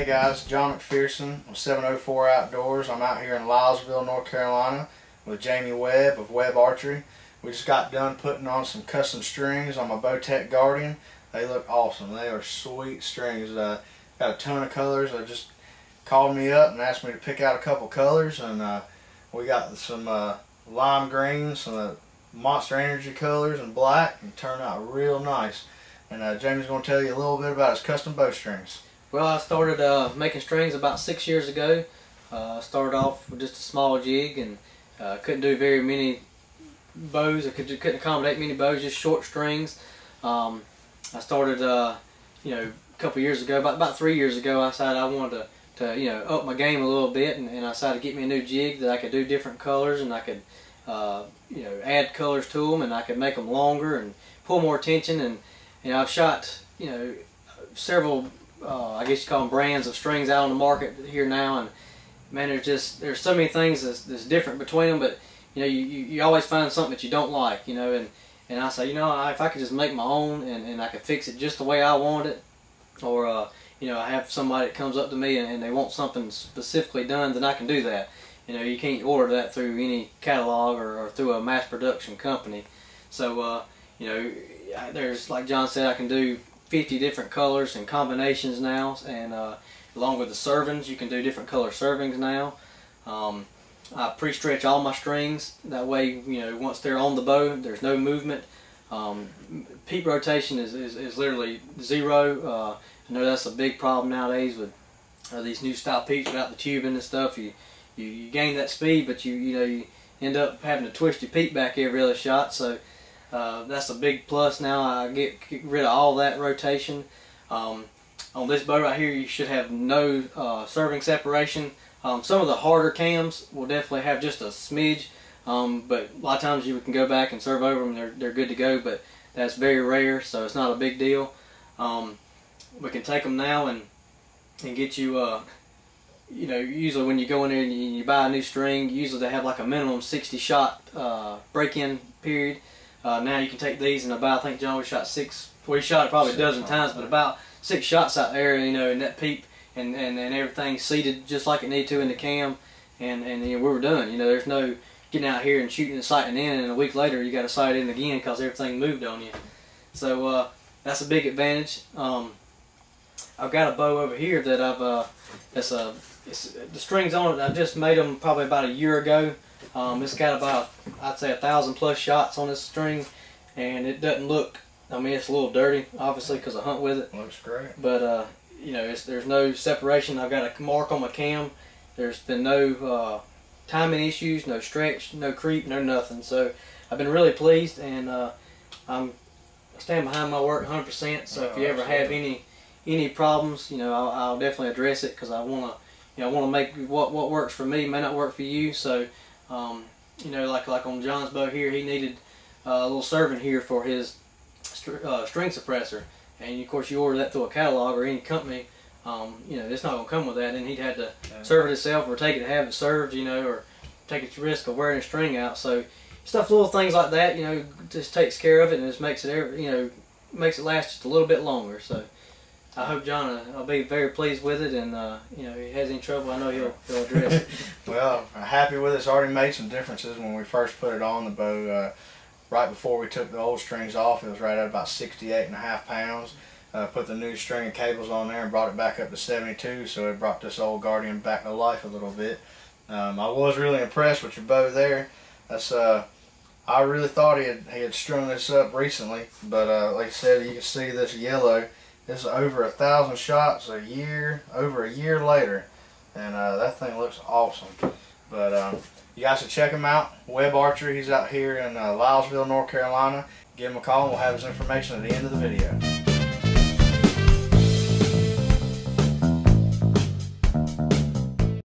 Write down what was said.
Hey guys, John McPherson with 704 Outdoors. I'm out here in Lylesville, North Carolina with Jamie Webb of Webb Archery. We just got done putting on some custom strings on my Bowtech Guardian. They look awesome. They are sweet strings. Got a ton of colors. They just called me up and asked me to pick out a couple colors, and we got some lime green, some Monster Energy colors, and black, and turned out real nice. And Jamie's going to tell you a little bit about his custom bow strings. Well, I started making strings about 6 years ago. Started off with just a small jig and couldn't do very many bows. I couldn't accommodate many bows, just short strings. I started, a couple years ago, about 3 years ago, I decided I wanted to up my game a little bit, and I decided to get me a new jig that I could do different colors, and I could add colors to them, and I could make them longer and pull more attention. And I've shot several I guess you call them brands of strings out on the market here now, and man, there's so many things that's different between them, but you always find something that you don't like, and I say, if I could just make my own and I could fix it just the way I want it, or I have somebody that comes up to me and they want something specifically done, then I can do that. You can't order that through any catalog or through a mass production company. So there's, like John said, I can do 50 different colors and combinations now, and along with the servings, you can do different color servings now. I pre-stretch all my strings, that way once they're on the bow there's no movement. Peep rotation is literally zero. I know that's a big problem nowadays with these new style peeps without the tubing and stuff. You gain that speed, but you end up having to twist your peep back every other shot. So that's a big plus now. I get rid of all that rotation. On this bow right here, you should have no serving separation. Some of the harder cams will definitely have just a smidge, but a lot of times you can go back and serve over them. They're good to go, but that's very rare, so it's not a big deal. We can take them now and get you usually when you go in there and you buy a new string, usually they have like a minimum 60 shot break-in period. Now you can take these and about, I think John, we shot we shot it probably a dozen times, but about 6 shots out there, in that peep, and everything seated just like it needed to in the cam, and we were done. There's no getting out here and shooting and sighting in, and a week later you got to sight in again because everything moved on you. So that's a big advantage. I've got a bow over here that the strings on it, I just made them probably about a year ago. It's got about, I'd say, 1,000+ shots on this string, and it doesn't look, it's a little dirty, obviously, because I hunt with it. Looks great. But, there's no separation. I've got a mark on my cam. There's been no timing issues, no stretch, no creep, no nothing. So I've been really pleased, and I stand behind my work 100%. So if you ever have any problems, I'll definitely address it, because I want to make what works for me may not work for you. So like on John's bow here, he needed a little serving here for his string suppressor, and of course you order that through a catalog or any company, it's not going to come with that, and he'd had to serve it himself or take it to have it served, or take a risk of wearing the string out. So little things like that, just takes care of it, and just makes it makes it last just a little bit longer. So I hope John will be very pleased with it, and if he has any trouble, I know he'll address it. Well, I'm happy with it. It's already made some differences when we first put it on the bow. Right before we took the old strings off, it was right at about 68.5 pounds. Put the new string and cables on there and brought it back up to 72, so it brought this old Guardian back to life a little bit. I was really impressed with your bow there. That's I really thought he had strung this up recently, but like I said, you can see this yellow. This is over 1,000 shots over a year later, and that thing looks awesome. But you guys should check him out. Webb Archery. He's out here in Lylesville, North Carolina. Give him a call, and we'll have his information at the end of the video.